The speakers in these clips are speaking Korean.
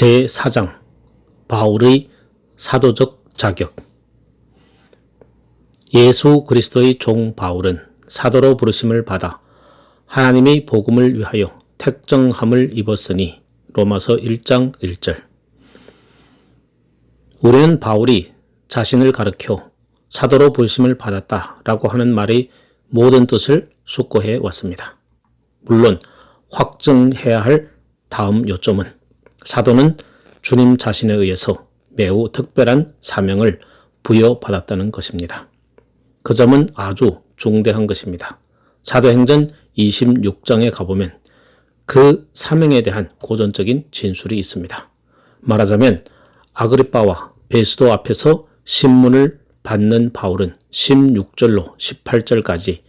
제4장 바울의 사도적 자격. 예수 그리스도의 종 바울은 사도로 부르심을 받아 하나님의 복음을 위하여 택정함을 입었으니 로마서 1장 1절. 우리는 바울이 자신을 가르쳐 사도로 부르심을 받았다라고 하는 말의 모든 뜻을 숙고해 왔습니다. 물론 확증해야 할 다음 요점은 사도는 주님 자신에 의해서 매우 특별한 사명을 부여받았다는 것입니다. 그 점은 아주 중대한 것입니다. 사도행전 26장에 가보면 그 사명에 대한 고전적인 진술이 있습니다. 말하자면 아그리빠와 베스도 앞에서 신문을 받는 바울은 16절로 18절까지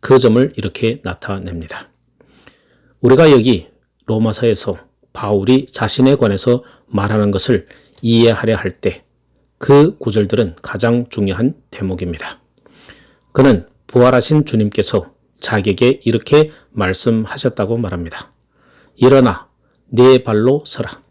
그 점을 이렇게 나타냅니다. 우리가 여기 로마서에서 바울이 자신에 관해서 말하는 것을 이해하려 할 때 그 구절들은 가장 중요한 대목입니다. 그는 부활하신 주님께서 자기에게 이렇게 말씀하셨다고 말합니다. 일어나 네 발로 서라.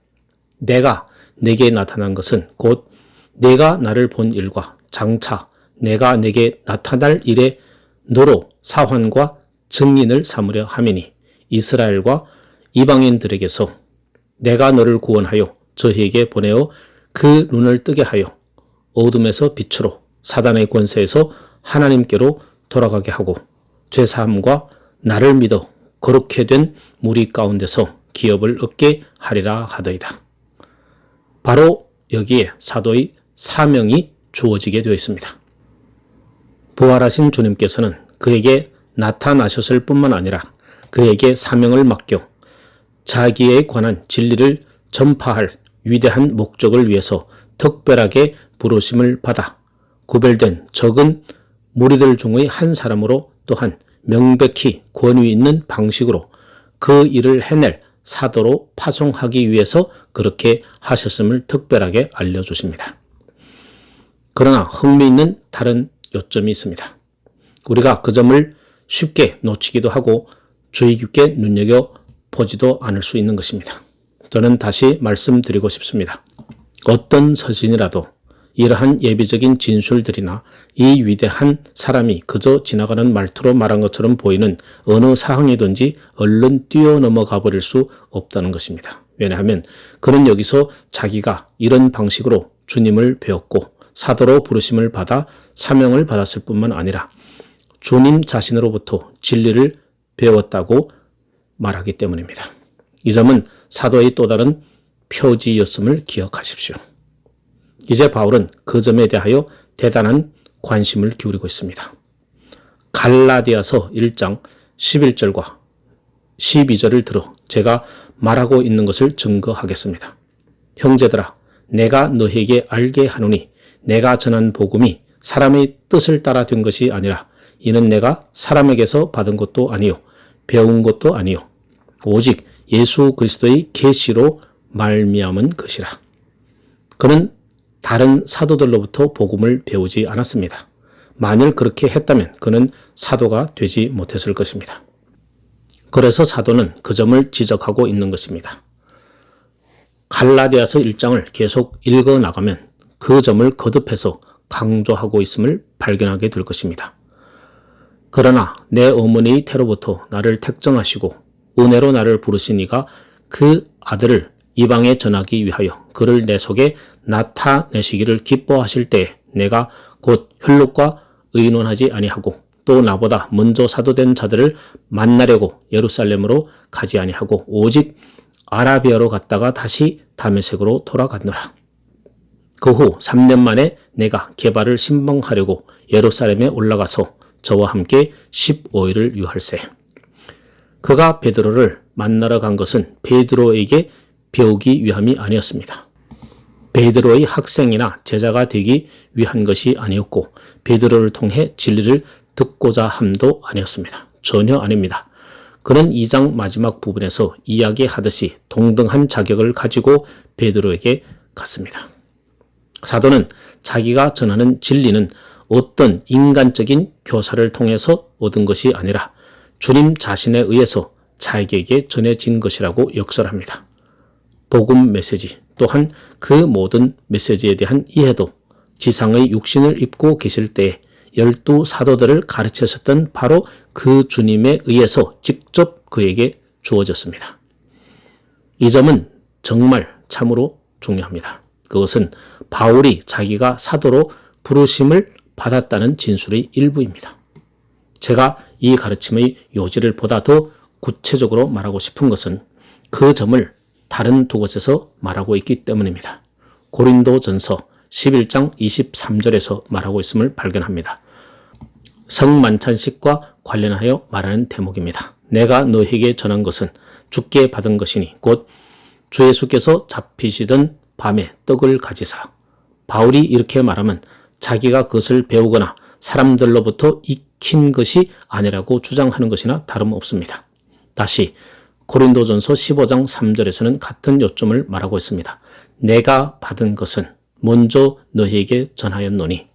내가 내게 나타난 것은 곧 내가 나를 본 일과 장차 내가 내게 나타날 일에 너로 사환과 증인을 삼으려 함이니 이스라엘과 이방인들에게서 내가 너를 구원하여 저희에게 보내어 그 눈을 뜨게 하여 어둠에서 빛으로 사단의 권세에서 하나님께로 돌아가게 하고 죄사함과 나를 믿어 거룩해 된 무리 가운데서 기업을 얻게 하리라 하더이다. 바로 여기에 사도의 사명이 주어지게 되어 있습니다. 부활하신 주님께서는 그에게 나타나셨을 뿐만 아니라 그에게 사명을 맡겨 자기에 관한 진리를 전파할 위대한 목적을 위해서 특별하게 부르심을 받아 구별된 적은 무리들 중의 한 사람으로 또한 명백히 권위 있는 방식으로 그 일을 해낼 사도로 파송하기 위해서 그렇게 하셨음을 특별하게 알려주십니다. 그러나 흥미있는 다른 요점이 있습니다. 우리가 그 점을 쉽게 놓치기도 하고 주의 깊게 눈여겨보지도 않을 수 있는 것입니다. 저는 다시 말씀드리고 싶습니다. 어떤 서신이라도 이러한 예비적인 진술들이나 이 위대한 사람이 그저 지나가는 말투로 말한 것처럼 보이는 어느 사항이든지 얼른 뛰어넘어가 버릴 수 없다는 것입니다. 왜냐하면 그는 여기서 자기가 이런 방식으로 주님을 배웠고 사도로 부르심을 받아 사명을 받았을 뿐만 아니라 주님 자신으로부터 진리를 배웠다고 말하기 때문입니다. 이 점은 사도의 또 다른 표지였음을 기억하십시오. 이제 바울은 그 점에 대하여 대단한 관심을 기울이고 있습니다. 갈라디아서 1장 11절과 12절을 들어 제가 말하고 있는 것을 증거하겠습니다. 형제들아, 내가 너희에게 알게 하노니 내가 전한 복음이 사람의 뜻을 따라 된 것이 아니라 이는 내가 사람에게서 받은 것도 아니요 배운 것도 아니요 오직 예수 그리스도의 계시로 말미암은 것이라. 그는 다른 사도들로부터 복음을 배우지 않았습니다. 만일 그렇게 했다면 그는 사도가 되지 못했을 것입니다. 그래서 사도는 그 점을 지적하고 있는 것입니다. 갈라디아서 1장을 계속 읽어 나가면 그 점을 거듭해서 강조하고 있음을 발견하게 될 것입니다. 그러나 내 어머니의 태로부터 나를 택정하시고 은혜로 나를 부르신 이가 그 아들을 이방에 전하기 위하여 그를 내 속에 나타내시기를 기뻐하실 때에 내가 곧 혈육과 의논하지 아니하고 또 나보다 먼저 사도된 자들을 만나려고 예루살렘으로 가지 아니하고 오직 아라비아로 갔다가 다시 다메섹으로 돌아갔노라. 그 후 3년 만에 내가 게바를 신방하려고 예루살렘에 올라가서 저와 함께 15일을 유할세. 그가 베드로를 만나러 간 것은 베드로에게 배우기 위함이 아니었습니다. 베드로의 학생이나 제자가 되기 위한 것이 아니었고 베드로를 통해 진리를 듣고자 함도 아니었습니다. 전혀 아닙니다. 그는 2장 마지막 부분에서 이야기하듯이 동등한 자격을 가지고 베드로에게 갔습니다. 사도는 자기가 전하는 진리는 어떤 인간적인 교사를 통해서 얻은 것이 아니라 주님 자신에 의해서 자기에게 전해진 것이라고 역설합니다. 복음 메시지 또한 그 모든 메시지에 대한 이해도 지상의 육신을 입고 계실 때에 12사도들을 가르치셨던 바로 그 주님에 의해서 직접 그에게 주어졌습니다. 이 점은 정말 참으로 중요합니다. 그것은 바울이 자기가 사도로 부르심을 받았다는 진술의 일부입니다. 제가 이 가르침의 요지를 보다 더 구체적으로 말하고 싶은 것은 그 점을 다른 두 곳에서 말하고 있기 때문입니다. 고린도전서 11장 23절에서 말하고 있음을 발견합니다. 성만찬식과 관련하여 말하는 대목입니다. 내가 너에게 전한 것은 주께 받은 것이니 곧 주 예수께서 잡히시던 밤에 떡을 가지사. 바울이 이렇게 말하면 자기가 그것을 배우거나 사람들로부터 익힌 것이 아니라고 주장하는 것이나 다름없습니다. 다시 고린도전서 15장 3절에서는 같은 요점을 말하고 있습니다. 내가 받은 것은 먼저 너희에게 전하였노니.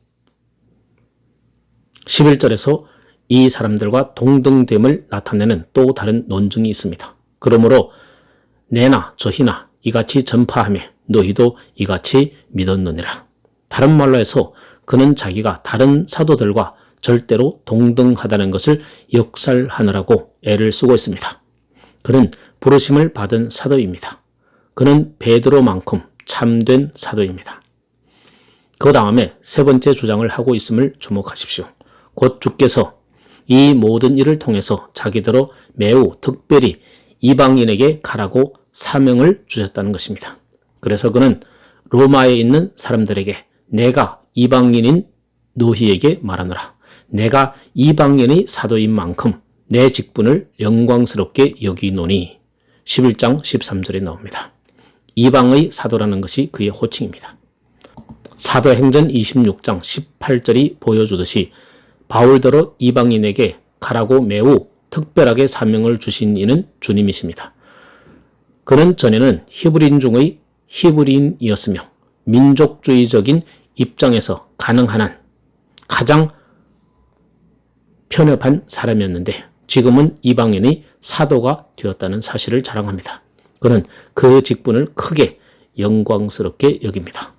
11절에서 이 사람들과 동등됨을 나타내는 또 다른 논증이 있습니다. 그러므로 내나 저희나 이같이 전파하며 너희도 이같이 믿었느니라. 다른 말로 해서 그는 자기가 다른 사도들과 절대로 동등하다는 것을 역설하느라고 애를 쓰고 있습니다. 그는 부르심을 받은 사도입니다. 그는 베드로만큼 참된 사도입니다. 그 다음에 세 번째 주장을 하고 있음을 주목하십시오. 곧 주께서 이 모든 일을 통해서 자기들로 매우 특별히 이방인에게 가라고 사명을 주셨다는 것입니다. 그래서 그는 로마에 있는 사람들에게 내가 이방인인 너희에게 말하노라. 내가 이방인의 사도인 만큼 내 직분을 영광스럽게 여기노니. 11장 13절에 나옵니다. 이방의 사도라는 것이 그의 호칭입니다. 사도행전 26장 18절이 보여주듯이 바울더러 이방인에게 가라고 매우 특별하게 사명을 주신 이는 주님이십니다. 그는 전에는 히브리인 중의 히브리인이었으며 민족주의적인 입장에서 가능한 한 가장 편협한 사람이었는데 지금은 이방인의 사도가 되었다는 사실을 자랑합니다. 그는 그 직분을 크게 영광스럽게 여깁니다.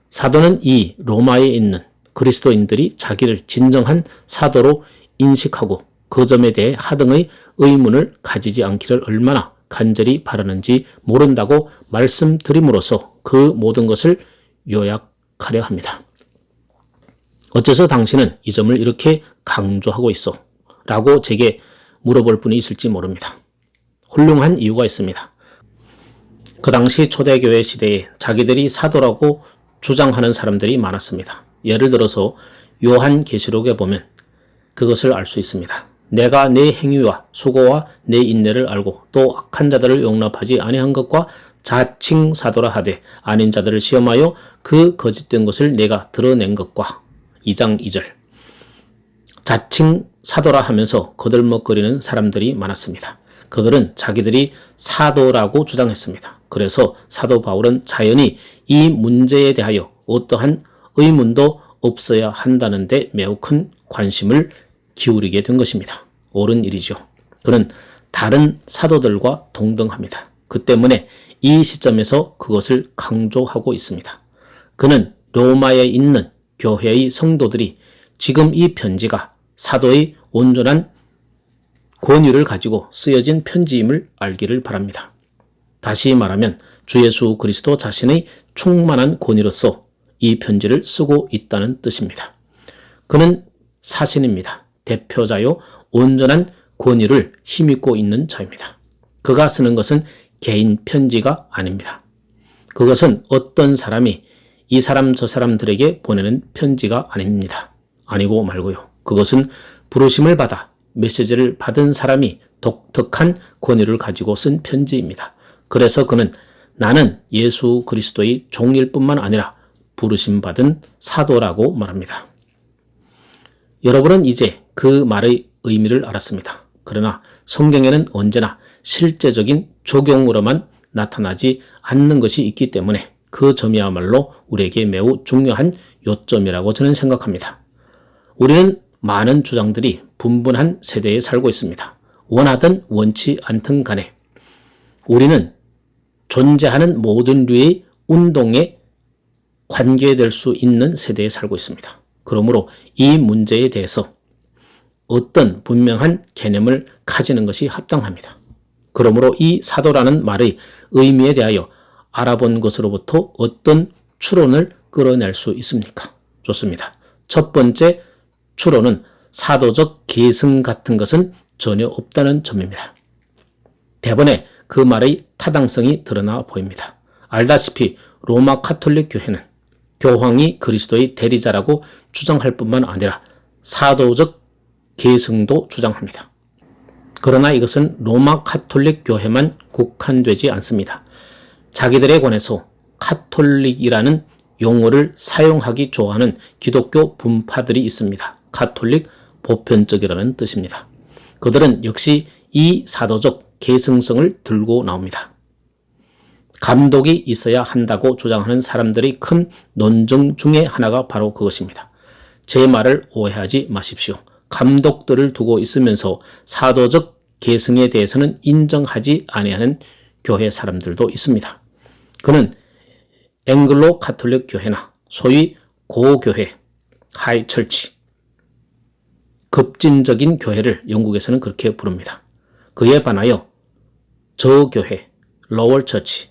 사도는 이 로마에 있는 그리스도인들이 자기를 진정한 사도로 인식하고 그 점에 대해 하등의 의문을 가지지 않기를 얼마나 간절히 바라는지 모른다고 말씀드림으로써 그 모든 것을 요약하려 합니다. 어째서 당신은 이 점을 이렇게 강조하고 있어? 라고 제게 물어볼 분이 있을지 모릅니다. 훌륭한 이유가 있습니다. 그 당시 초대교회 시대에 자기들이 사도라고 주장하는 사람들이 많았습니다. 예를 들어서 요한계시록에 보면 그것을 알 수 있습니다. 내가 내 행위와 수고와 내 인내를 알고 또 악한 자들을 용납하지 아니한 것과 자칭 사도라 하되 아닌 자들을 시험하여 그 거짓된 것을 내가 드러낸 것과 2장 2절. 자칭 사도라 하면서 거들먹거리는 사람들이 많았습니다. 그들은 자기들이 사도라고 주장했습니다. 그래서 사도 바울은 자연히 이 문제에 대하여 어떠한 의문도 없어야 한다는데 매우 큰 관심을 기울이게 된 것입니다. 옳은 일이죠. 그는 다른 사도들과 동등합니다. 그 때문에 이 시점에서 그것을 강조하고 있습니다. 그는 로마에 있는 교회의 성도들이 지금 이 편지가 사도의 온전한 권위를 가지고 쓰여진 편지임을 알기를 바랍니다. 다시 말하면 주 예수 그리스도 자신의 충만한 권위로서 이 편지를 쓰고 있다는 뜻입니다. 그는 사신입니다. 대표자요 온전한 권위를 힘입고 있는 자입니다. 그가 쓰는 것은 개인 편지가 아닙니다. 그것은 어떤 사람이 이 사람 저 사람들에게 보내는 편지가 아닙니다. 아니고 말고요. 그것은 부르심을 받아 메시지를 받은 사람이 독특한 권위를 가지고 쓴 편지입니다. 그래서 그는 나는 예수 그리스도의 종일 뿐만 아니라 부르심 받은 사도라고 말합니다. 여러분은 이제 그 말의 의미를 알았습니다. 그러나 성경에는 언제나 실제적인 적용으로만 나타나지 않는 것이 있기 때문에 그 점이야말로 우리에게 매우 중요한 요점이라고 저는 생각합니다. 우리는 많은 주장들이 분분한 세대에 살고 있습니다. 원하든 원치 않든 간에 우리는 존재하는 모든 류의 운동에 관계될 수 있는 세대에 살고 있습니다. 그러므로 이 문제에 대해서 어떤 분명한 개념을 가지는 것이 합당합니다. 그러므로 이 사도라는 말의 의미에 대하여 알아본 것으로부터 어떤 추론을 끌어낼 수 있습니까? 좋습니다. 첫 번째 추론은 사도적 계승 같은 것은 전혀 없다는 점입니다. 대번에 그 말의 타당성이 드러나 보입니다. 알다시피 로마 카톨릭 교회는 교황이 그리스도의 대리자라고 주장할 뿐만 아니라 사도적 계승도 주장합니다. 그러나 이것은 로마 카톨릭 교회만 국한되지 않습니다. 자기들에 관해서 카톨릭이라는 용어를 사용하기 좋아하는 기독교 분파들이 있습니다. 카톨릭 보편적이라는 뜻입니다. 그들은 역시 이 사도적 계승성을 들고 나옵니다. 감독이 있어야 한다고 주장하는 사람들의 큰 논쟁 중에 하나가 바로 그것입니다. 제 말을 오해하지 마십시오. 감독들을 두고 있으면서 사도적 계승에 대해서는 인정하지 아니하는 교회 사람들도 있습니다. 그는 앵글로 카톨릭 교회나 소위 고교회, 하이처치, 급진적인 교회를 영국에서는 그렇게 부릅니다. 그에 반하여 저교회, 로월 처치,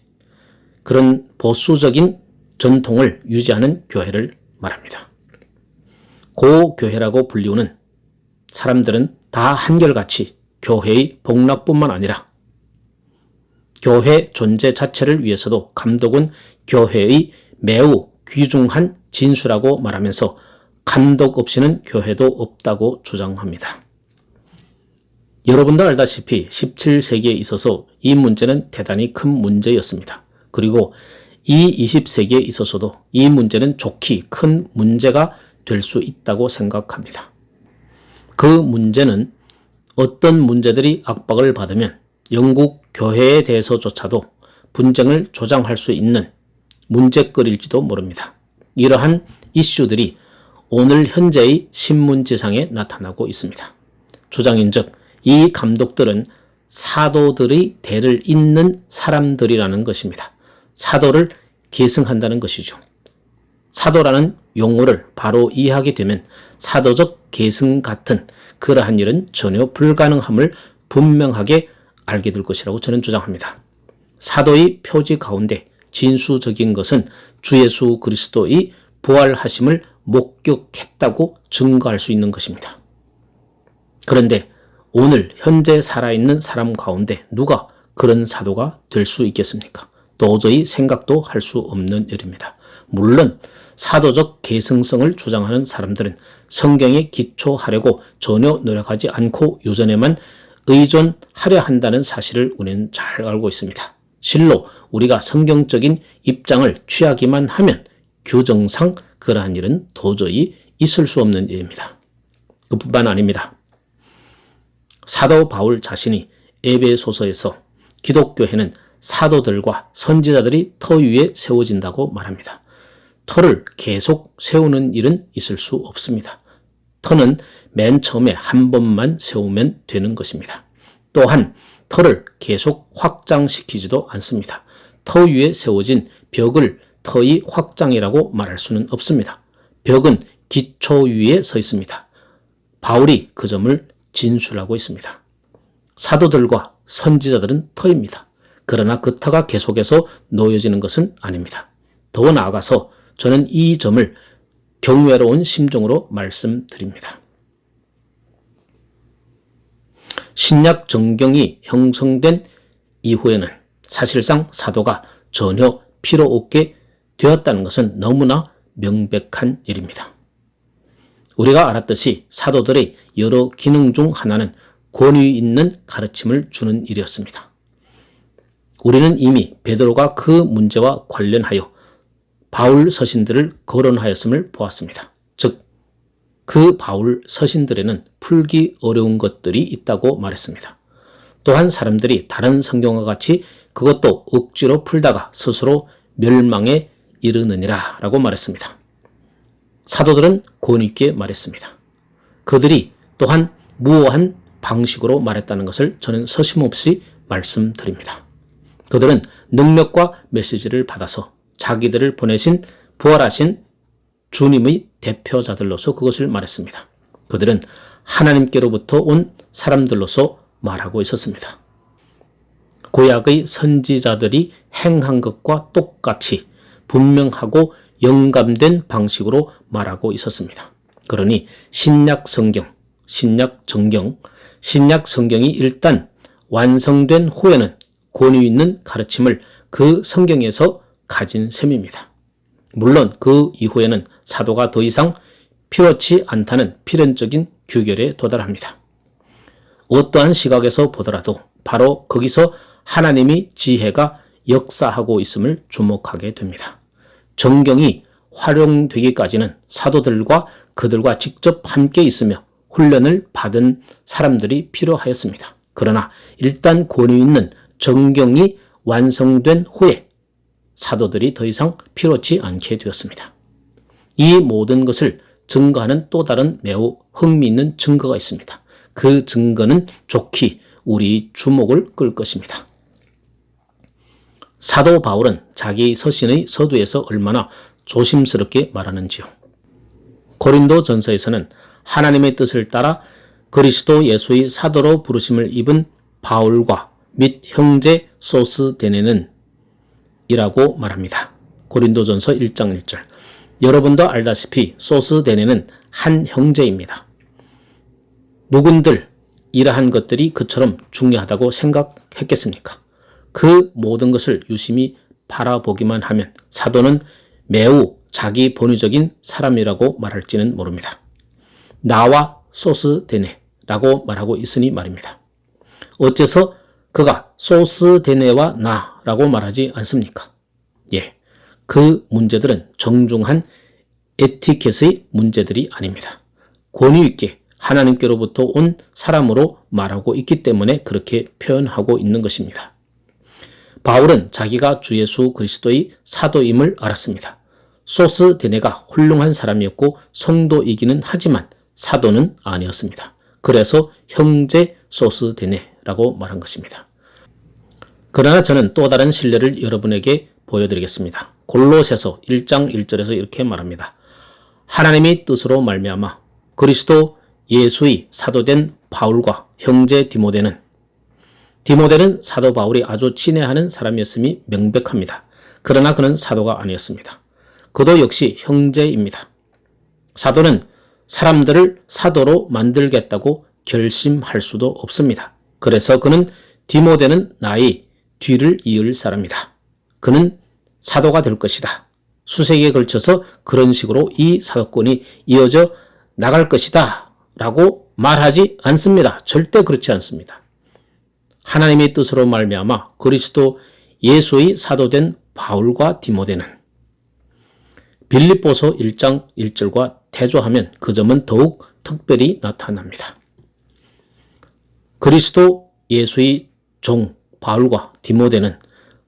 그런 보수적인 전통을 유지하는 교회를 말합니다. 고교회라고 불리우는 사람들은 다 한결같이 교회의 복락뿐만 아니라 교회 존재 자체를 위해서도 감독은 교회의 매우 귀중한 진수라고 말하면서 감독 없이는 교회도 없다고 주장합니다. 여러분도 알다시피 17세기에 있어서 이 문제는 대단히 큰 문제였습니다. 그리고 이 20세기에 있어서도 이 문제는 좋게 큰 문제가 될 수 있다고 생각합니다. 그 문제는 어떤 문제들이 압박을 받으면 영국 교회에 대해서조차도 분쟁을 조장할 수 있는 문제거리일지도 모릅니다. 이러한 이슈들이 오늘 현재의 신문지상에 나타나고 있습니다. 주장인즉 이 감독들은 사도들의 대를 잇는 사람들이라는 것입니다. 사도를 계승한다는 것이죠. 사도라는 용어를 바로 이해하게 되면 사도적 계승 같은 그러한 일은 전혀 불가능함을 분명하게 알게 될 것이라고 저는 주장합니다. 사도의 표지 가운데 진수적인 것은 주 예수 그리스도의 부활하심을 목격했다고 증거할 수 있는 것입니다. 그런데 오늘 현재 살아있는 사람 가운데 누가 그런 사도가 될 수 있겠습니까? 도저히 생각도 할 수 없는 일입니다. 물론 사도적 계승성을 주장하는 사람들은 성경에 기초하려고 전혀 노력하지 않고 유전에만 의존하려 한다는 사실을 우리는 잘 알고 있습니다. 실로 우리가 성경적인 입장을 취하기만 하면 규정상 그러한 일은 도저히 있을 수 없는 일입니다. 그뿐만 아닙니다. 사도 바울 자신이 에베소서에서 기독교회는 사도들과 선지자들이 터 위에 세워진다고 말합니다. 터를 계속 세우는 일은 있을 수 없습니다. 터는 맨 처음에 한 번만 세우면 되는 것입니다. 또한 터를 계속 확장시키지도 않습니다. 터 위에 세워진 벽을 터의 확장이라고 말할 수는 없습니다. 벽은 기초 위에 서 있습니다. 바울이 그 점을 진술하고 있습니다. 사도들과 선지자들은 터입니다. 그러나 그 터가 계속해서 놓여지는 것은 아닙니다. 더 나아가서 저는 이 점을 경외로운 심정으로 말씀드립니다. 신약 정경이 형성된 이후에는 사실상 사도가 전혀 필요 없게 되었다는 것은 너무나 명백한 일입니다. 우리가 알았듯이 사도들의 여러 기능 중 하나는 권위 있는 가르침을 주는 일이었습니다. 우리는 이미 베드로가 그 문제와 관련하여 바울 서신들을 거론하였음을 보았습니다. 즉, 그 바울 서신들에는 풀기 어려운 것들이 있다고 말했습니다. 또한 사람들이 다른 성경과 같이 그것도 억지로 풀다가 스스로 멸망에 이르느니라 라고 말했습니다. 사도들은 권위 있게 말했습니다. 그들이 또한 무오한 방식으로 말했다는 것을 저는 서심없이 말씀드립니다. 그들은 능력과 메시지를 받아서 자기들을 보내신 부활하신 주님의 대표자들로서 그것을 말했습니다. 그들은 하나님께로부터 온 사람들로서 말하고 있었습니다. 구약의 선지자들이 행한 것과 똑같이 분명하고 영감된 방식으로 말하고 있었습니다. 그러니 신약 성경이 일단 완성된 후에는 권위 있는 가르침을 그 성경에서 가진 셈입니다. 물론 그 이후에는 사도가 더 이상 필요치 않다는 필연적인 규결에 도달합니다. 어떠한 시각에서 보더라도 바로 거기서 하나님의 지혜가 역사하고 있음을 주목하게 됩니다. 정경이 활용되기까지는 사도들과 그들과 직접 함께 있으며 훈련을 받은 사람들이 필요하였습니다. 그러나 일단 권위 있는 정경이 완성된 후에 사도들이 더 이상 필요치 않게 되었습니다. 이 모든 것을 증거하는 또 다른 매우 흥미있는 증거가 있습니다. 그 증거는 좋게 우리 주목을 끌 것입니다. 사도 바울은 자기 서신의 서두에서 얼마나 조심스럽게 말하는지요. 고린도 전서에서는 하나님의 뜻을 따라 그리스도 예수의 사도로 부르심을 입은 바울과 및 형제 소스데네는 이라고 말합니다. 고린도전서 1장 1절. 여러분도 알다시피 소스데네는 한 형제입니다. 누군들 이러한 것들이 그처럼 중요하다고 생각했겠습니까? 그 모든 것을 유심히 바라보기만 하면 사도는 매우 자기 본위적인 사람이라고 말할지는 모릅니다. 나와 소스데네라고 말하고 있으니 말입니다. 어째서 그가 소스데네와 나라고 말하지 않습니까? 예, 그 문제들은 정중한 에티켓의 문제들이 아닙니다. 권위 있게 하나님께로부터 온 사람으로 말하고 있기 때문에 그렇게 표현하고 있는 것입니다. 바울은 자기가 주 예수 그리스도의 사도임을 알았습니다. 소스데네가 훌륭한 사람이었고 성도이기는 하지만 사도는 아니었습니다. 그래서 형제 소스데네라고 말한 것입니다. 그러나 저는 또 다른 신뢰를 여러분에게 보여드리겠습니다. 골로새서 1장 1절에서 이렇게 말합니다. 하나님의 뜻으로 말미암아 그리스도 예수의 사도된 바울과 형제 디모데는 사도 바울이 아주 친애하는 사람이었음이 명백합니다. 그러나 그는 사도가 아니었습니다. 그도 역시 형제입니다. 사도는 사람들을 사도로 만들겠다고 결심할 수도 없습니다. 그래서 그는 디모데는 나의 뒤를 이을 사람이다. 그는 사도가 될 것이다. 수세기에 걸쳐서 그런 식으로 이 사도권이 이어져 나갈 것이다 라고 말하지 않습니다. 절대 그렇지 않습니다. 하나님의 뜻으로 말미암아 그리스도 예수의 사도된 바울과 디모데는 빌립보서 1장 1절과 대조하면 그 점은 더욱 특별히 나타납니다. 그리스도 예수의 종 바울과 디모데는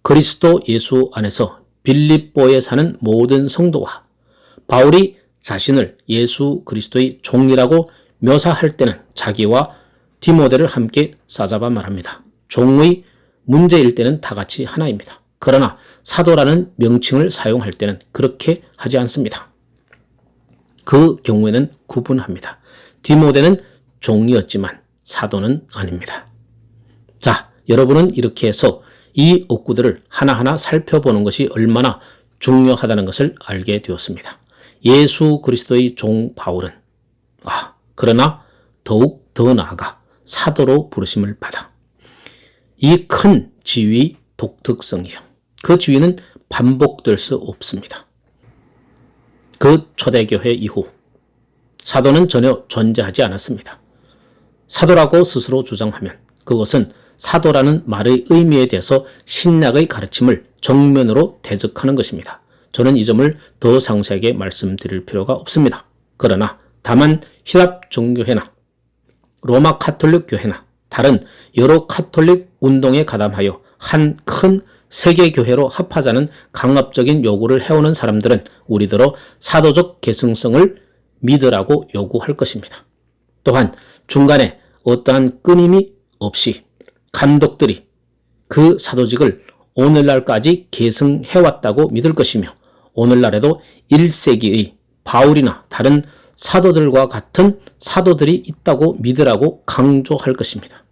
그리스도 예수 안에서 빌립보에 사는 모든 성도와 바울이 자신을 예수 그리스도의 종이라고 묘사할 때는 자기와 디모데를 함께 싸잡아 말합니다. 종의 문제일 때는 다 같이 하나입니다. 그러나 사도라는 명칭을 사용할 때는 그렇게 하지 않습니다. 그 경우에는 구분합니다. 디모데는 종이었지만 사도는 아닙니다. 자, 여러분은 이렇게 해서 이 억구들을 하나하나 살펴보는 것이 얼마나 중요하다는 것을 알게 되었습니다. 예수 그리스도의 종 바울은 그러나 더욱 더 나아가 사도로 부르심을 받아 이 큰 지위의 독특성이요. 그 지위는 반복될 수 없습니다. 그 초대교회 이후 사도는 전혀 존재하지 않았습니다. 사도라고 스스로 주장하면 그것은 사도라는 말의 의미에 대해서 신약의 가르침을 정면으로 대적하는 것입니다. 저는 이 점을 더 상세하게 말씀드릴 필요가 없습니다. 그러나 다만 히랍 종교회나 로마 카톨릭 교회나 다른 여러 카톨릭 운동에 가담하여 한 큰 세계교회로 합하자는 강압적인 요구를 해오는 사람들은 우리더러 사도적 계승성을 믿으라고 요구할 것입니다. 또한 중간에 어떠한 끊임이 없이 감독들이 그 사도직을 오늘날까지 계승해왔다고 믿을 것이며 오늘날에도 1세기의 바울이나 다른 사도들과 같은 사도들이 있다고 믿으라고 강조할 것입니다.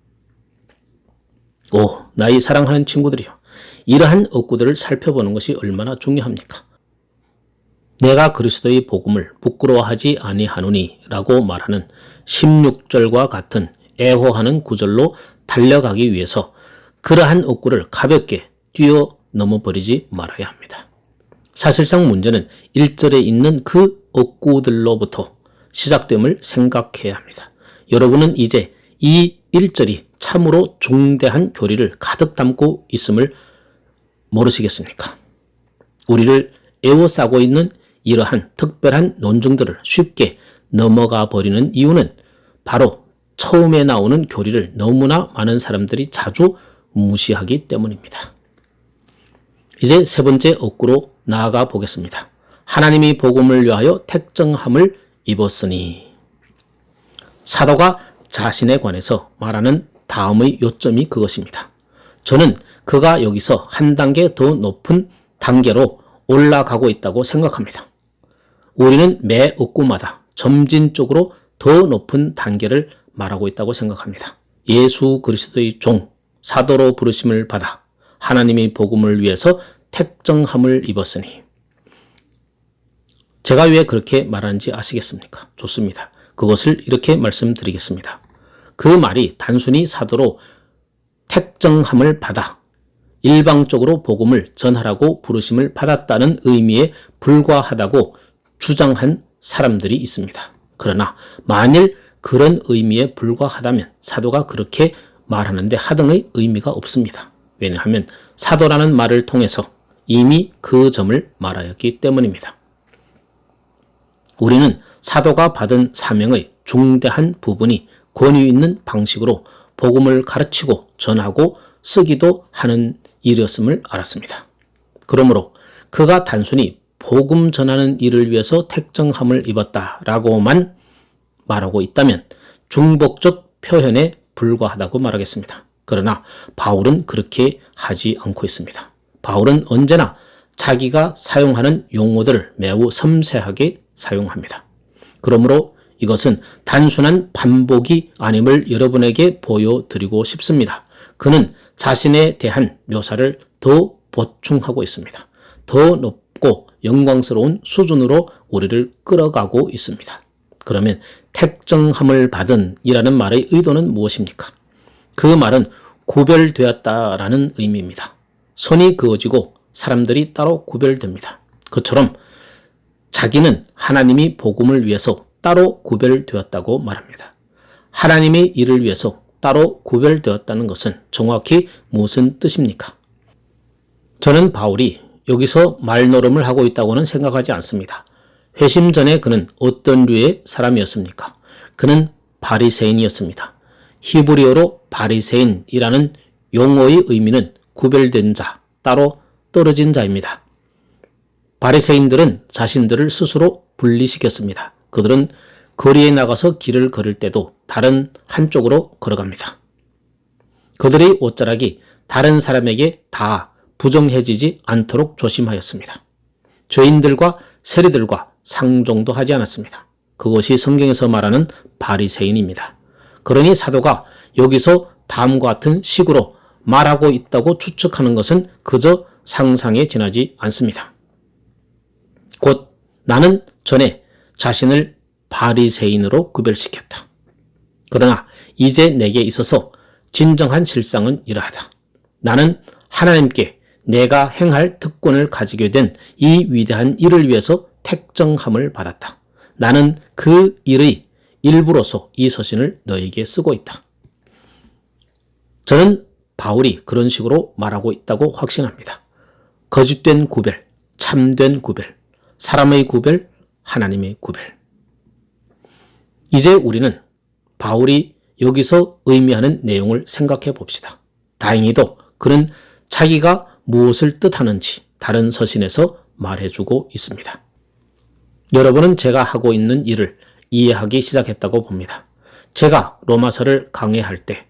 오, 나의 사랑하는 친구들이요. 이러한 억구들을 살펴보는 것이 얼마나 중요합니까? 내가 그리스도의 복음을 부끄러워하지 아니하노니 라고 말하는 16절과 같은 애호하는 구절로 달려가기 위해서 그러한 억구를 가볍게 뛰어넘어버리지 말아야 합니다. 사실상 문제는 1절에 있는 그 억구들로부터 시작됨을 생각해야 합니다. 여러분은 이제 이 1절이 참으로 중대한 교리를 가득 담고 있음을 모르시겠습니까? 우리를 에워싸고 있는 이러한 특별한 논증들을 쉽게 넘어가 버리는 이유는 바로 처음에 나오는 교리를 너무나 많은 사람들이 자주 무시하기 때문입니다. 이제 세 번째 억구로 나아가 보겠습니다. 하나님이 복음을 위하여 택정함을 입었으니. 사도가 자신에 관해서 말하는 다음의 요점이 그것입니다. 저는 그가 여기서 한 단계 더 높은 단계로 올라가고 있다고 생각합니다. 우리는 매 억구마다 점진적으로 더 높은 단계를 말하고 있다고 생각합니다. 예수 그리스도의 종, 사도로 부르심을 받아 하나님의 복음을 위해서 택정함을 입었으니. 제가 왜 그렇게 말하는지 아시겠습니까? 좋습니다. 그것을 이렇게 말씀드리겠습니다. 그 말이 단순히 사도로 택정함을 받아 일방적으로 복음을 전하라고 부르심을 받았다는 의미에 불과하다고 주장한 사람들이 있습니다. 그러나 만일 그런 의미에 불과하다면 사도가 그렇게 말하는데 하등의 의미가 없습니다. 왜냐하면 사도라는 말을 통해서 이미 그 점을 말하였기 때문입니다. 우리는 사도가 받은 사명의 중대한 부분이 권위 있는 방식으로 복음을 가르치고 전하고 쓰기도 하는 일이었음을 알았습니다. 그러므로 그가 단순히 복음 전하는 일을 위해서 택정함을 입었다라고만 말하고 있다면 중복적 표현에 불과하다고 말하겠습니다. 그러나 바울은 그렇게 하지 않고 있습니다. 바울은 언제나 자기가 사용하는 용어들을 매우 섬세하게 사용합니다. 그러므로 이것은 단순한 반복이 아님을 여러분에게 보여드리고 싶습니다. 그는 자신에 대한 묘사를 더 보충하고 있습니다. 더 높고 영광스러운 수준으로 우리를 끌어가고 있습니다. 그러면 택정함을 받은 이라는 말의 의도는 무엇입니까? 그 말은 구별되었다라는 의미입니다. 선이 그어지고 사람들이 따로 구별됩니다. 그처럼 자기는 하나님이 복음을 위해서 따로 구별되었다고 말합니다. 하나님의 일을 위해서 따로 구별되었다는 것은 정확히 무슨 뜻입니까? 저는 바울이 여기서 말노름을 하고 있다고는 생각하지 않습니다. 회심 전에 그는 어떤 류의 사람이었습니까? 그는 바리새인이었습니다. 히브리어로 바리새인이라는 용어의 의미는 구별된 자, 따로 떨어진 자입니다. 바리새인들은 자신들을 스스로 분리시켰습니다. 그들은 거리에 나가서 길을 걸을 때도 다른 한쪽으로 걸어갑니다. 그들의 옷자락이 다른 사람에게 다 부정해지지 않도록 조심하였습니다. 죄인들과 세리들과 상종도 하지 않았습니다. 그것이 성경에서 말하는 바리새인입니다. 그러니 사도가 여기서 다음과 같은 식으로 말하고 있다고 추측하는 것은 그저 상상에 지나지 않습니다. 곧 나는 전에 자신을 바리새인으로 구별시켰다. 그러나 이제 내게 있어서 진정한 실상은 이러하다. 나는 하나님께 내가 행할 특권을 가지게 된 이 위대한 일을 위해서 택정함을 받았다. 나는 그 일의 일부로서 이 서신을 너에게 쓰고 있다. 저는 바울이 그런 식으로 말하고 있다고 확신합니다. 거짓된 구별, 참된 구별, 사람의 구별, 하나님의 구별. 이제 우리는 바울이 여기서 의미하는 내용을 생각해 봅시다. 다행히도 그는 자기가 무엇을 뜻하는지 다른 서신에서 말해주고 있습니다. 여러분은 제가 하고 있는 일을 이해하기 시작했다고 봅니다. 제가 로마서를 강해할 때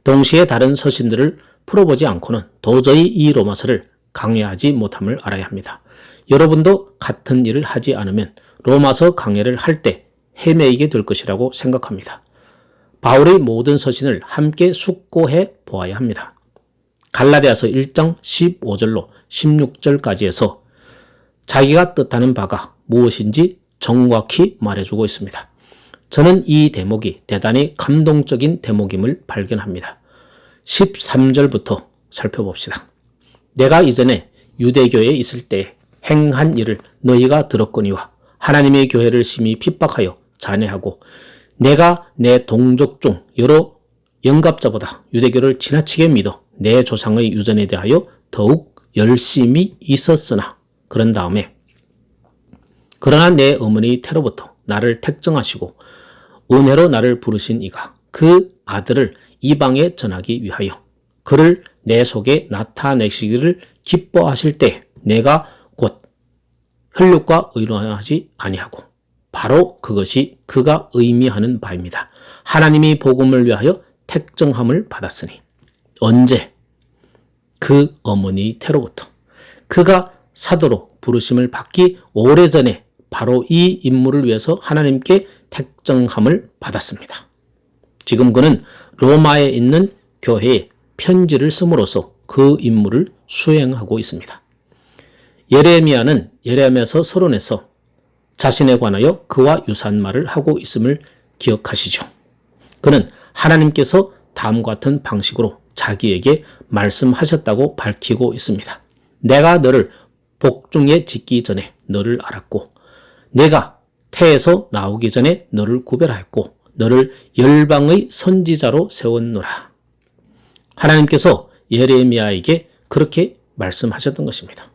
동시에 다른 서신들을 풀어보지 않고는 도저히 이 로마서를 강해하지 못함을 알아야 합니다. 여러분도 같은 일을 하지 않으면 로마서 강해를 할 때 헤매이게 될 것이라고 생각합니다. 바울의 모든 서신을 함께 숙고해 보아야 합니다. 갈라디아서 1장 15절로 16절까지 해서 자기가 뜻하는 바가 무엇인지 정확히 말해주고 있습니다. 저는 이 대목이 대단히 감동적인 대목임을 발견합니다. 13절부터 살펴봅시다. 내가 이전에 유대교에 있을 때 행한 일을 너희가 들었거니와 하나님의 교회를 심히 핍박하여 잔해하고 내가 내 동족 중 여러 영갑자보다 유대교를 지나치게 믿어 내 조상의 유전에 대하여 더욱 열심히 있었으나 그런 다음에 그러나 내 어머니 태로부터 나를 택정하시고 은혜로 나를 부르신 이가 그 아들을 이방에 전하기 위하여 그를 내 속에 나타내시기를 기뻐하실 때 내가 곧 혈육과 의논하지 아니하고 바로 그것이 그가 의미하는 바입니다. 하나님이 복음을 위하여 택정함을 받았으니 언제? 그 어머니 태로부터 그가 사도로 부르심을 받기 오래전에 바로 이 임무를 위해서 하나님께 택정함을 받았습니다. 지금 그는 로마에 있는 교회에 편지를 씀으로써 그 임무를 수행하고 있습니다. 예레미야는 예레미야서 서론에서 자신에 관하여 그와 유사한 말을 하고 있음을 기억하시죠. 그는 하나님께서 다음과 같은 방식으로 자기에게 말씀하셨다고 밝히고 있습니다. 내가 너를 복중에 짓기 전에 너를 알았고 내가 태에서 나오기 전에 너를 구별하였고 너를 열방의 선지자로 세웠노라. 하나님께서 예레미야에게 그렇게 말씀하셨던 것입니다.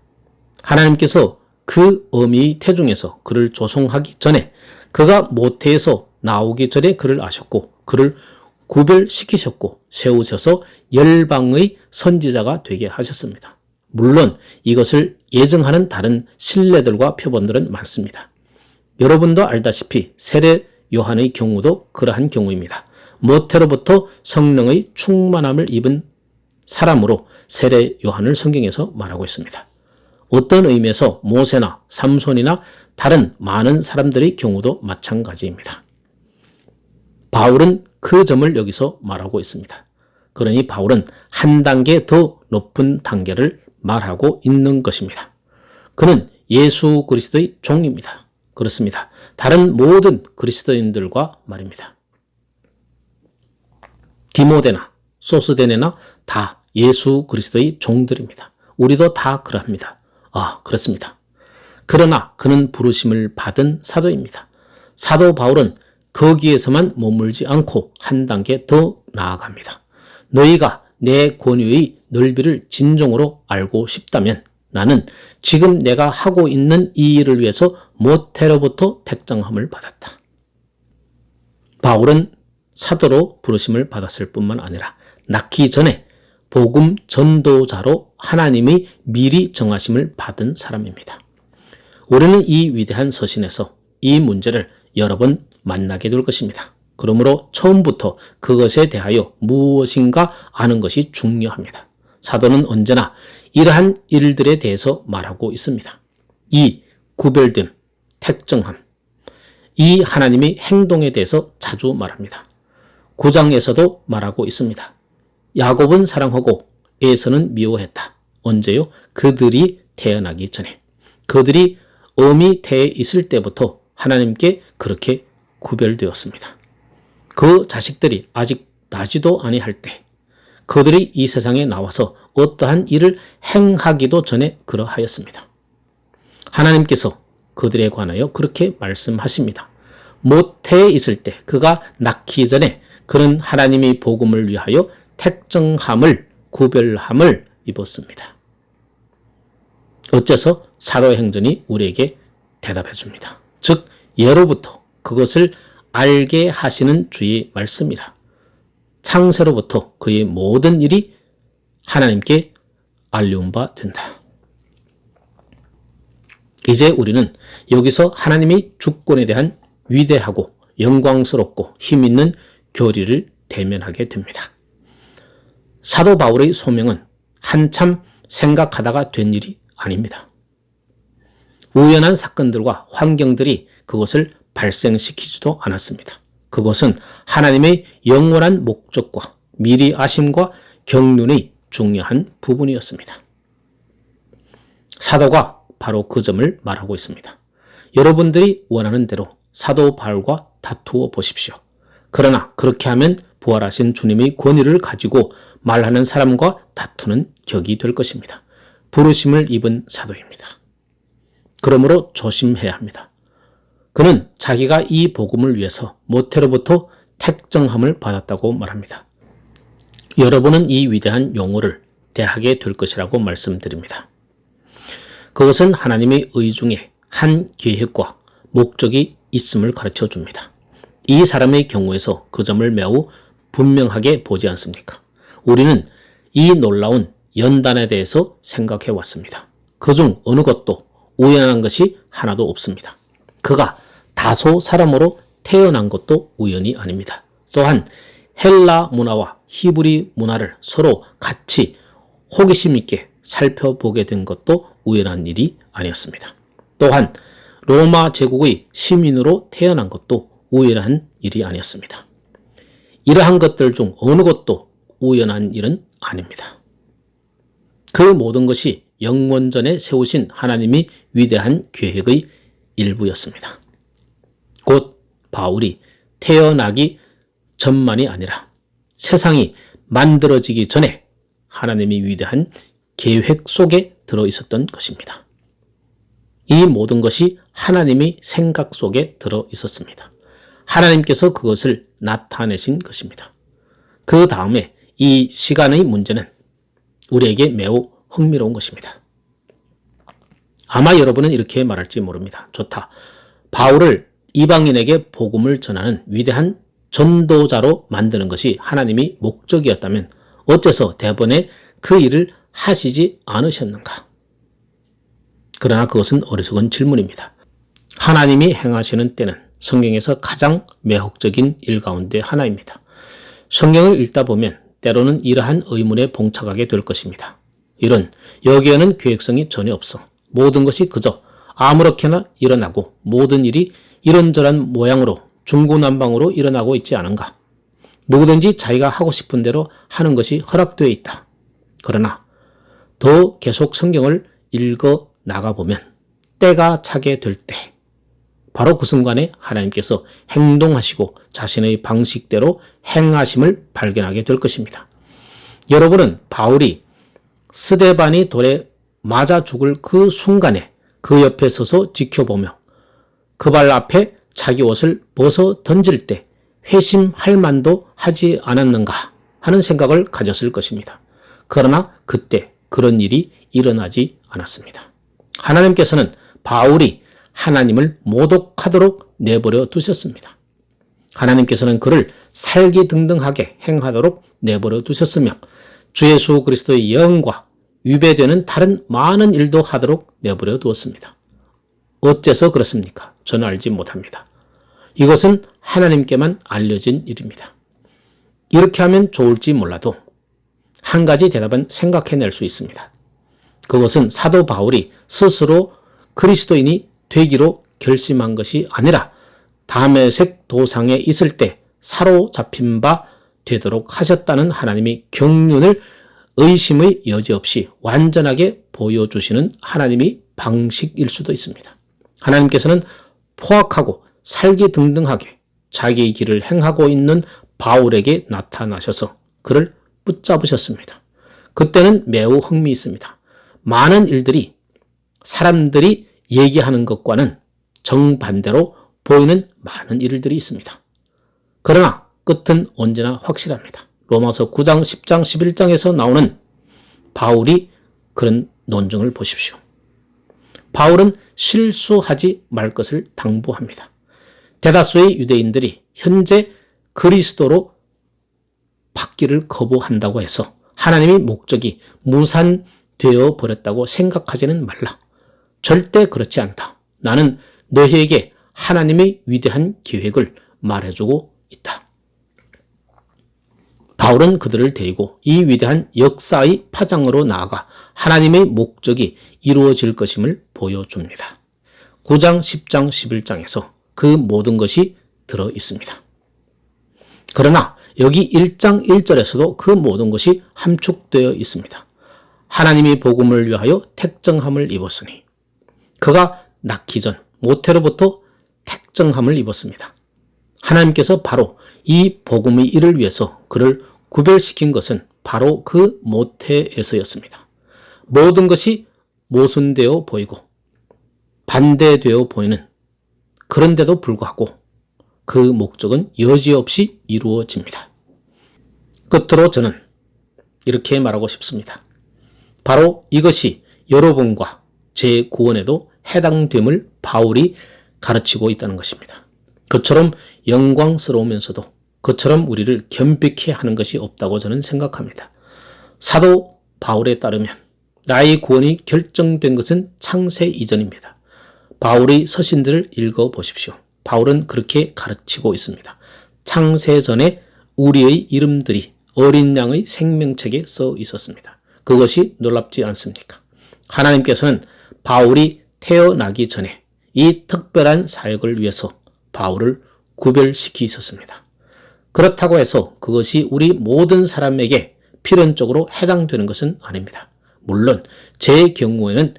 하나님께서 그 어미의 태중에서 그를 조성하기 전에 그가 모태에서 나오기 전에 그를 아셨고 그를 구별시키셨고 세우셔서 열방의 선지자가 되게 하셨습니다. 물론 이것을 예증하는 다른 신뢰들과 표본들은 많습니다. 여러분도 알다시피 세례 요한의 경우도 그러한 경우입니다. 모태로부터 성령의 충만함을 입은 사람으로 세례 요한을 성경에서 말하고 있습니다. 어떤 의미에서 모세나 삼손이나 다른 많은 사람들의 경우도 마찬가지입니다. 바울은 그 점을 여기서 말하고 있습니다. 그러니 바울은 한 단계 더 높은 단계를 말하고 있는 것입니다. 그는 예수 그리스도의 종입니다. 그렇습니다. 다른 모든 그리스도인들과 말입니다. 디모데나 소스데네나 다 예수 그리스도의 종들입니다. 우리도 다 그러합니다. 그렇습니다. 그러나 그는 부르심을 받은 사도입니다. 사도 바울은 거기에서만 머물지 않고 한 단계 더 나아갑니다. 너희가 내 권위의 넓이를 진정으로 알고 싶다면 나는 지금 내가 하고 있는 이 일을 위해서 모태로부터 택정함을 받았다. 바울은 사도로 부르심을 받았을 뿐만 아니라 낳기 전에 복음 전도자로 하나님의 미리 정하심을 받은 사람입니다. 우리는 이 위대한 서신에서 이 문제를 여러 번 만나게 될 것입니다. 그러므로 처음부터 그것에 대하여 무엇인가 아는 것이 중요합니다. 사도는 언제나 이러한 일들에 대해서 말하고 있습니다. 이 구별됨, 택정함, 이 하나님의 행동에 대해서 자주 말합니다. 9장에서도 말하고 있습니다. 야곱은 사랑하고 에서는 미워했다. 언제요? 그들이 태어나기 전에. 그들이 어미 태에 있을 때부터 하나님께 그렇게 구별되었습니다. 그 자식들이 아직 나지도 아니할 때 그들이 이 세상에 나와서 어떠한 일을 행하기도 전에 그러하였습니다. 하나님께서 그들에 관하여 그렇게 말씀하십니다. 모태에 있을 때 그가 낳기 전에 그는 하나님의 복음을 위하여 택정함을 구별함을 입었습니다. 어째서 사도행전이 우리에게 대답해 줍니다. 즉 예로부터 그것을 알게 하시는 주의 말씀이라. 창세로부터 그의 모든 일이 하나님께 알려온 바 된다. 이제 우리는 여기서 하나님의 주권에 대한 위대하고 영광스럽고 힘있는 교리를 대면하게 됩니다. 사도 바울의 소명은 한참 생각하다가 된 일이 아닙니다. 우연한 사건들과 환경들이 그것을 발생시키지도 않았습니다. 그것은 하나님의 영원한 목적과 미리 아심과 경륜의 중요한 부분이었습니다. 사도가 바로 그 점을 말하고 있습니다. 여러분들이 원하는 대로 사도 바울과 다투어 보십시오. 그러나 그렇게 하면 부활하신 주님의 권위를 가지고 말하는 사람과 다투는 격이 될 것입니다. 부르심을 입은 사도입니다. 그러므로 조심해야 합니다. 그는 자기가 이 복음을 위해서 모태로부터 택정함을 받았다고 말합니다. 여러분은 이 위대한 용어를 대하게 될 것이라고 말씀드립니다. 그것은 하나님의 의 중에 한 계획과 목적이 있음을 가르쳐 줍니다. 이 사람의 경우에서 그 점을 매우 분명하게 보지 않습니까? 우리는 이 놀라운 연단에 대해서 생각해 왔습니다. 그중 어느 것도 우연한 것이 하나도 없습니다. 그가 다소 사람으로 태어난 것도 우연이 아닙니다. 또한 헬라 문화와 히브리 문화를 서로 같이 호기심 있게 살펴보게 된 것도 우연한 일이 아니었습니다. 또한 로마 제국의 시민으로 태어난 것도 우연한 일이 아니었습니다. 이러한 것들 중 어느 것도 우연한 일은 아닙니다. 그 모든 것이 영원전에 세우신 하나님이 위대한 계획의 일부였습니다. 곧 바울이 태어나기 전만이 아니라 세상이 만들어지기 전에 하나님이 위대한 계획 속에 들어 있었던 것입니다. 이 모든 것이 하나님의 생각 속에 들어 있었습니다. 하나님께서 그것을 나타내신 것입니다. 그 다음에 이 시간의 문제는 우리에게 매우 흥미로운 것입니다. 아마 여러분은 이렇게 말할지 모릅니다. 좋다. 바울을 이방인에게 복음을 전하는 위대한 전도자로 만드는 것이 하나님의 목적이었다면 어째서 대번에 그 일을 하시지 않으셨는가? 그러나 그것은 어리석은 질문입니다. 하나님이 행하시는 때는 성경에서 가장 매혹적인 일 가운데 하나입니다. 성경을 읽다 보면 때로는 이러한 의문에 봉착하게 될 것입니다. 이런 여기에는 계획성이 전혀 없어. 모든 것이 그저 아무렇게나 일어나고 모든 일이 이런저런 모양으로 중구난방으로 일어나고 있지 않은가. 누구든지 자기가 하고 싶은 대로 하는 것이 허락되어 있다. 그러나 더 계속 성경을 읽어 나가보면 때가 차게 될 때 바로 그 순간에 하나님께서 행동하시고 자신의 방식대로 행하심을 발견하게 될 것입니다. 여러분은 바울이 스데반이 돌에 맞아 죽을 그 순간에 그 옆에 서서 지켜보며 그 발 앞에 자기 옷을 벗어 던질 때 회심할 만도 하지 않았는가 하는 생각을 가졌을 것입니다. 그러나 그때 그런 일이 일어나지 않았습니다. 하나님께서는 바울이 하나님을 모독하도록 내버려 두셨습니다. 하나님께서는 그를 살기등등하게 행하도록 내버려 두셨으며 주 예수 그리스도의 영과 위배되는 다른 많은 일도 하도록 내버려 두었습니다. 어째서 그렇습니까? 저는 알지 못합니다. 이것은 하나님께만 알려진 일입니다. 이렇게 하면 좋을지 몰라도 한 가지 대답은 생각해낼 수 있습니다. 그것은 사도 바울이 스스로 그리스도인이 되기로 결심한 것이 아니라 다메섹 도상에 있을 때 사로잡힌 바 되도록 하셨다는 하나님의 경륜을 의심의 여지 없이 완전하게 보여주시는 하나님의 방식일 수도 있습니다. 하나님께서는 포악하고 살기등등하게 자기의 길을 행하고 있는 바울에게 나타나셔서 그를 붙잡으셨습니다. 그때는 매우 흥미있습니다. 많은 일들이 사람들이 얘기하는 것과는 정반대로 보이는 많은 일들이 있습니다. 그러나 끝은 언제나 확실합니다. 로마서 9장, 10장, 11장에서 나오는 바울이 그런 논증을 보십시오. 바울은 실수하지 말 것을 당부합니다. 대다수의 유대인들이 현재 그리스도로 받기를 거부한다고 해서 하나님의 목적이 무산되어 버렸다고 생각하지는 말라. 절대 그렇지 않다. 나는 너희에게 하나님의 위대한 계획을 말해주고 있다. 바울은 그들을 데리고 이 위대한 역사의 파장으로 나아가 하나님의 목적이 이루어질 것임을 보여줍니다. 9장, 10장, 11장에서 그 모든 것이 들어 있습니다. 그러나 여기 1장 1절에서도 그 모든 것이 함축되어 있습니다. 하나님이 복음을 위하여 택정함을 입었으니 그가 낳기 전 모태로부터 택정함을 입었습니다. 하나님께서 바로 이 복음의 일을 위해서 그를 구별시킨 것은 바로 그 모태에서였습니다. 모든 것이 모순되어 보이고 반대되어 보이는 그런데도 불구하고 그 목적은 여지없이 이루어집니다. 끝으로 저는 이렇게 말하고 싶습니다. 바로 이것이 여러분과 제 구원에도 해당됨을 바울이 가르치고 있다는 것입니다. 그처럼 영광스러우면서도 그처럼 우리를 겸비케 하는 것이 없다고 저는 생각합니다. 사도 바울에 따르면 나의 구원이 결정된 것은 창세 이전입니다. 바울의 서신들을 읽어보십시오. 바울은 그렇게 가르치고 있습니다. 창세 전에 우리의 이름들이 어린 양의 생명책에 써 있었습니다. 그것이 놀랍지 않습니까? 하나님께서는 바울이 태어나기 전에 이 특별한 사역을 위해서 바울을 구별시키셨습니다. 그렇다고 해서 그것이 우리 모든 사람에게 필연적으로 해당되는 것은 아닙니다. 물론 제 경우에는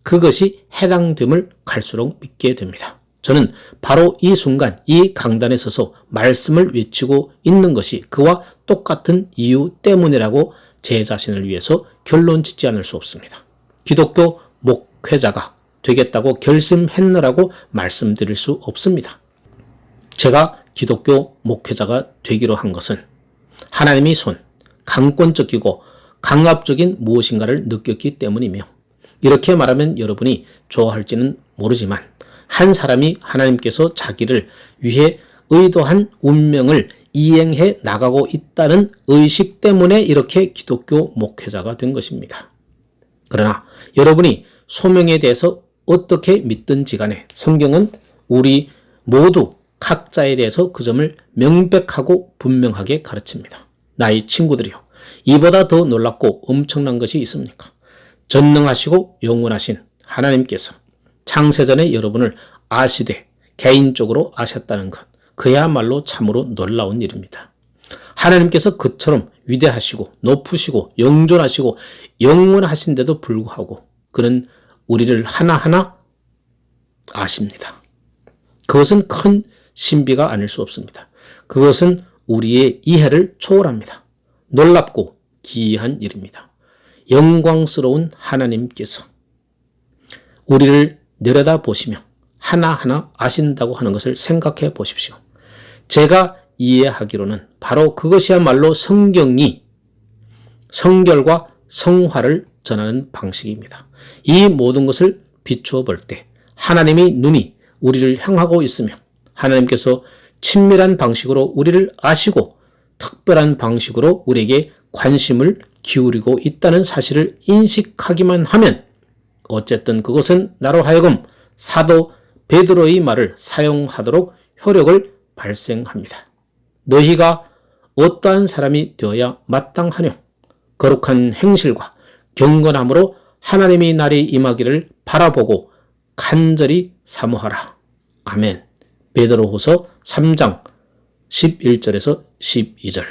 그것이 해당됨을 갈수록 믿게 됩니다. 저는 바로 이 순간 이 강단에 서서 말씀을 외치고 있는 것이 그와 똑같은 이유 때문이라고 제 자신을 위해서 결론 짓지 않을 수 없습니다. 기독교 목회자가 되겠다고 결심했느라고 말씀드릴 수 없습니다. 제가 기독교 목회자가 되기로 한 것은 하나님의 손, 강권적이고 강압적인 무엇인가를 느꼈기 때문이며 이렇게 말하면 여러분이 좋아할지는 모르지만 한 사람이 하나님께서 자기를 위해 의도한 운명을 이행해 나가고 있다는 의식 때문에 이렇게 기독교 목회자가 된 것입니다. 그러나 여러분이 소명에 대해서 어떻게 믿든지 간에 성경은 우리 모두 각자에 대해서 그 점을 명백하고 분명하게 가르칩니다. 나의 친구들이요, 이보다 더 놀랍고 엄청난 것이 있습니까? 전능하시고 영원하신 하나님께서 창세전에 여러분을 아시되 개인적으로 아셨다는 것, 그야말로 참으로 놀라운 일입니다. 하나님께서 그처럼 위대하시고 높으시고 영존하시고 영원하신데도 불구하고 그는 우리를 하나하나 아십니다. 그것은 큰 신비가 아닐 수 없습니다. 그것은 우리의 이해를 초월합니다. 놀랍고 기이한 일입니다. 영광스러운 하나님께서 우리를 내려다 보시며 하나하나 아신다고 하는 것을 생각해 보십시오. 제가 이해하기로는 바로 그것이야말로 성경이 성결과 성화를 전하는 방식입니다. 이 모든 것을 비추어 볼 때 하나님의 눈이 우리를 향하고 있으며 하나님께서 친밀한 방식으로 우리를 아시고 특별한 방식으로 우리에게 관심을 기울이고 있다는 사실을 인식하기만 하면 어쨌든 그것은 나로 하여금 사도 베드로의 말을 사용하도록 효력을 발생합니다. 너희가 어떠한 사람이 되어야 마땅하뇨? 거룩한 행실과 경건함으로 하나님의 날이 임하기를 바라보고 간절히 사모하라. 아멘. 베드로후서 3장 11절에서 12절.